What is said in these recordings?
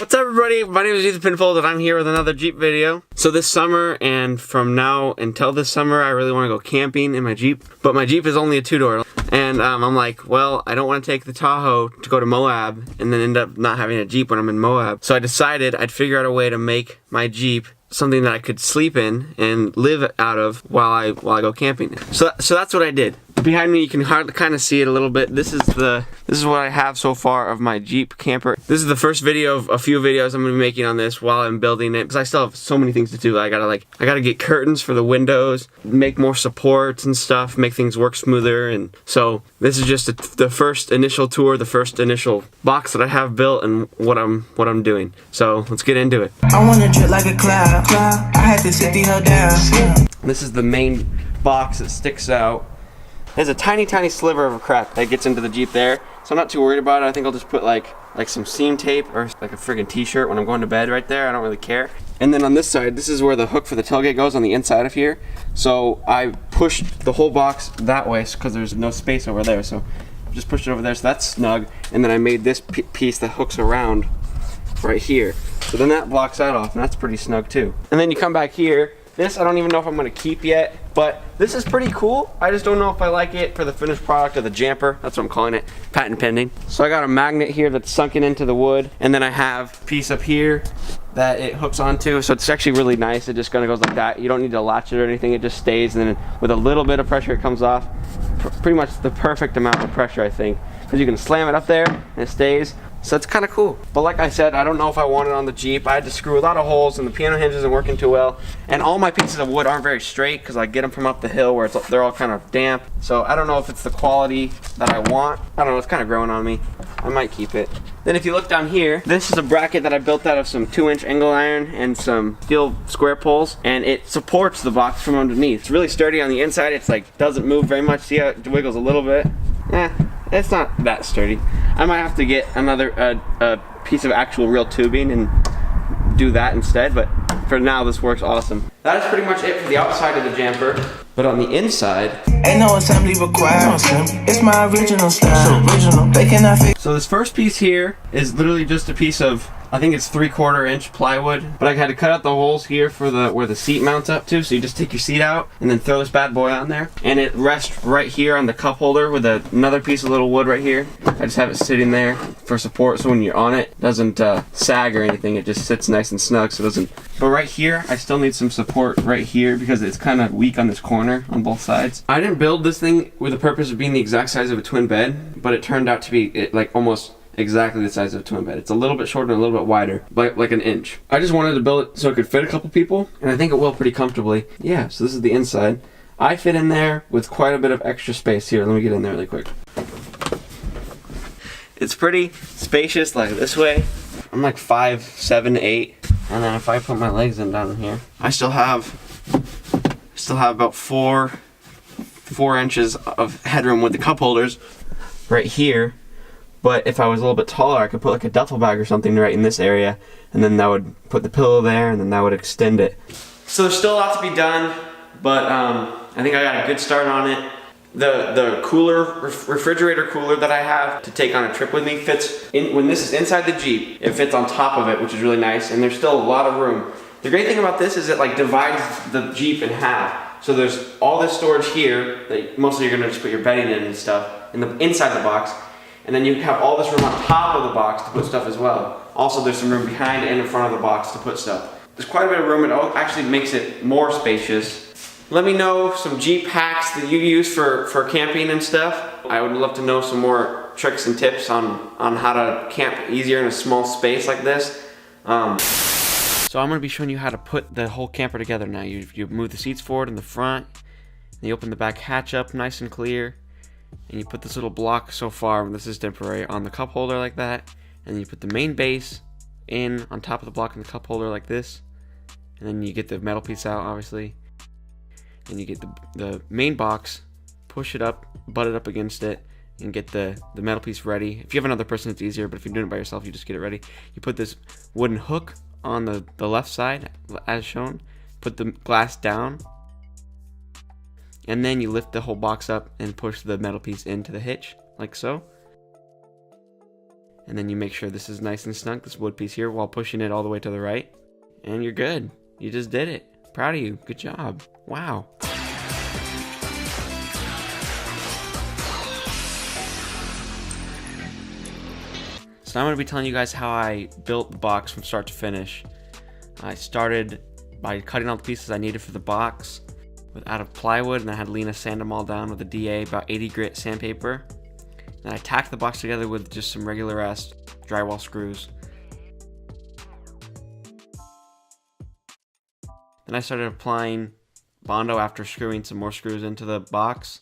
What's up, everybody? My name is Ethan Pinfold, and I'm here with another Jeep video. So this summer, and from now until this summer, I really want to go camping in my Jeep. But my Jeep is only a two-door. And I'm like, well, I don't want to take the Tahoe to go to Moab and then end up not having a Jeep when I'm in Moab. So I decided I'd figure out a way to make my Jeep something that I could sleep in and live out of while I go camping. So that's what I did. Behind me, you can kind of see it a little bit. This is what I have so far of my Jeep camper. This is the first video of a few videos I'm gonna be making on this while I'm building it, because I still have so many things to do. I gotta get curtains for the windows, make more supports and stuff, make things work smoother. And so this is just the first initial tour, the first initial box that I have built, and what I'm doing. So let's get into it. I wanna drip like a cloud. I had to sit the hell down. This is the main box that sticks out. There's a tiny sliver of a crack that gets into the Jeep there, so I'm not too worried about it. I think I'll just put like some seam tape or like a friggin' t-shirt when I'm going to bed right there. I don't really care. And then on this side, this is where the hook for the tailgate goes, on the inside of here. So I pushed the whole box that way because there's no space over there. So just pushed it over there, so that's snug. And then I made this piece that hooks around right here. So then that blocks that off, and that's pretty snug too. And then you come back here. This I don't even know if I'm gonna keep yet, but this is pretty cool. I just don't know if I like it for the finished product of the jamper. That's what I'm calling it, patent pending. So I got a magnet here that's sunken into the wood, and then I have a piece up here that it hooks onto. So it's actually really nice. It just kind of goes like that. You don't need to latch it or anything. It just stays, and then with a little bit of pressure, it comes off. Pretty much the perfect amount of pressure, I think, because you can slam it up there and it stays. So it's kind of cool. But like I said, I don't know if I want it on the Jeep. I had to screw a lot of holes, and the piano hinge isn't working too well. And all my pieces of wood aren't very straight because I get them from up the hill where they're all kind of damp. So I don't know if it's the quality that I want. I don't know, it's kind of growing on me. I might keep it. Then if you look down here, this is a bracket that I built out of some 2-inch angle iron and some steel square poles, and it supports the box from underneath. It's really sturdy on the inside. It's like, doesn't move very much. See how it wiggles a little bit? It's not that sturdy. I might have to get another piece of actual real tubing and do that instead, but for now this works awesome. That is pretty much it for the outside of the jamper. But on the inside, ain't no assembly required. It's my original style. They cannot fix. So this first piece here is literally just a piece of, I think it's 3/4 inch plywood, but I had to cut out the holes here for where the seat mounts up to. So you just take your seat out and then throw this bad boy on there, and it rests right here on the cup holder with another piece of little wood right here. I just have it sitting there for support, so when you're on it, it doesn't sag or anything. It just sits nice and snug, so it doesn't. But right here, I still need some support right here because it's kind of weak on this corner on both sides. I didn't build this thing with the purpose of being the exact size of a twin bed, but it turned out to be like almost exactly the size of a twin bed. It's a little bit shorter and a little bit wider, like an inch. I just wanted to build it so it could fit a couple people, and I think it will pretty comfortably. Yeah, so this is the inside. I fit in there with quite a bit of extra space here. Let me get in there really quick. It's pretty spacious, like this way. I'm like 5'7", 8", and then if I put my legs in down here, I still have about 4 inches of headroom with the cup holders right here. But if I was a little bit taller, I could put like a duffel bag or something right in this area, and then that would put the pillow there, and then that would extend it. So there's still a lot to be done, but I think I got a good start on it. The cooler, refrigerator cooler that I have to take on a trip with me fits in. When this is inside the Jeep, it fits on top of it, which is really nice, and there's still a lot of room. The great thing about this is it like divides the Jeep in half. So there's all this storage here that mostly you're gonna just put your bedding in and stuff inside the box. And then you have all this room on top of the box to put stuff as well. Also, there's some room behind and in front of the box to put stuff. There's quite a bit of room. It actually makes it more spacious. Let me know some Jeep hacks that you use for camping and stuff. I would love to know some more tricks and tips on how to camp easier in a small space like this. So I'm going to be showing you how to put the whole camper together now. You move the seats forward in the front, and you open the back hatch up nice and clear. And you put this little block so far, this is temporary, on the cup holder like that. And then you put the main base in on top of the block in the cup holder like this. And then you get the metal piece out, obviously. And you get the main box, push it up, butt it up against it, and get the metal piece ready. If you have another person, it's easier, but if you're doing it by yourself, you just get it ready. You put this wooden hook on the left side, as shown. Put the glass down. And then you lift the whole box up and push the metal piece into the hitch, like so. And then you make sure this is nice and snug, this wood piece here, while pushing it all the way to the right. And you're good. You just did it. Proud of you. Good job. Wow. So now I'm going to be telling you guys how I built the box from start to finish. I started by cutting all the pieces I needed for the box out of plywood, and I had Lena sand them all down with a DA, about 80 grit sandpaper. Then I tacked the box together with just some regular ass drywall screws. Then I started applying Bondo after screwing some more screws into the box.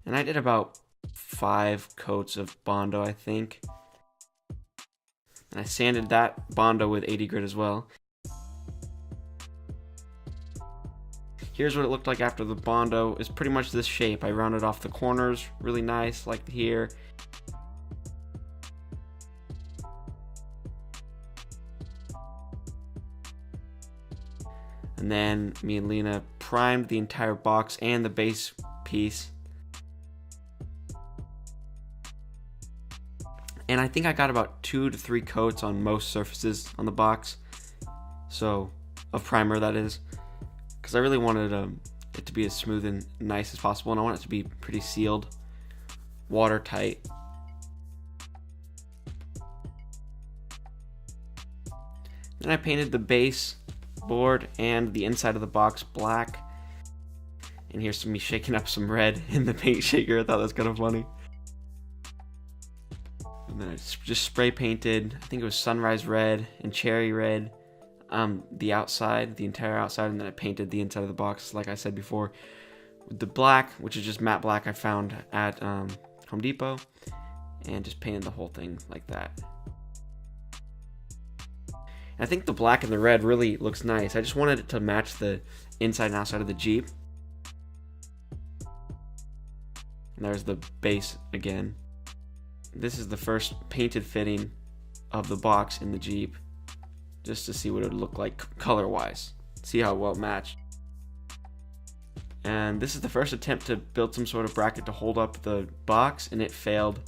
And I did about 5 coats of Bondo, I think. And I sanded that Bondo with 80 grit as well. Here's what it looked like after the Bondo. It's pretty much this shape. I rounded off the corners really nice, like here. And then me and Lena primed the entire box and the base piece. And I think I got about 2 to 3 coats on most surfaces on the box. So, of primer that is. Because I really wanted it to be as smooth and nice as possible. And I want it to be pretty sealed, watertight. Then I painted the base board and the inside of the box black. And here's me shaking up some red in the paint shaker. I thought that was kind of funny. And then I just spray painted, I think it was sunrise red and cherry red, the outside, the entire outside, and then I painted the inside of the box, like I said before, with the black, which is just matte black I found at Home Depot, and just painted the whole thing like that. And I think the black and the red really looks nice. I just wanted it to match the inside and outside of the Jeep. And there's the base again. This is the first painted fitting of the box in the Jeep, just to see what it would look like color-wise. See how well it matched. And this is the first attempt to build some sort of bracket to hold up the box, and it failed.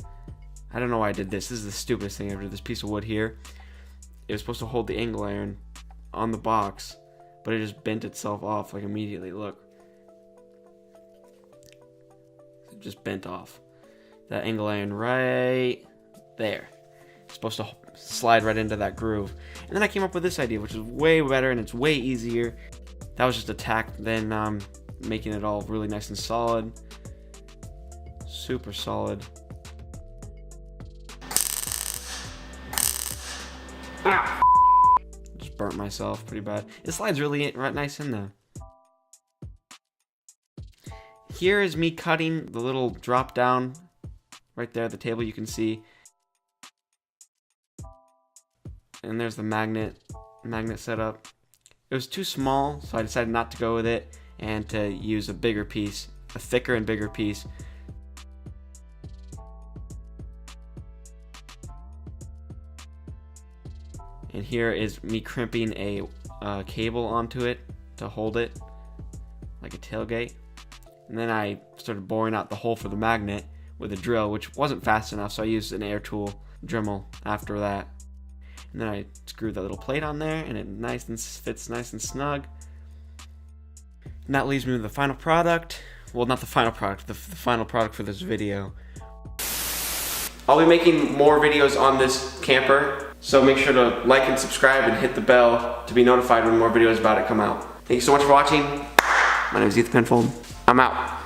I don't know why I did this. This is the stupidest thing ever. This piece of wood here, it was supposed to hold the angle iron on the box, but it just bent itself off like immediately. Look. It just bent off. That angle iron right there. It's supposed to slide right into that groove. And then I came up with this idea, which is way better and it's way easier. That was just a tack, then making it all really nice and solid. Super solid. Ah! Just burnt myself pretty bad. It slides really right nice in there. Here is me cutting the little drop down right there, the table you can see. And there's the magnet setup. It was too small, so I decided not to go with it and to use a bigger piece, a thicker and bigger piece. And here is me crimping a cable onto it to hold it like a tailgate. And then I started boring out the hole for the magnet with a drill, which wasn't fast enough, so I used an air tool Dremel after that. And then I screwed that little plate on there, and it fits nice and snug. And that leaves me with the final product. Well, not the final product, the final product for this video. I'll be making more videos on this camper, so make sure to like and subscribe and hit the bell to be notified when more videos about it come out. Thank you so much for watching. My name is Ethan Penfold. I'm out.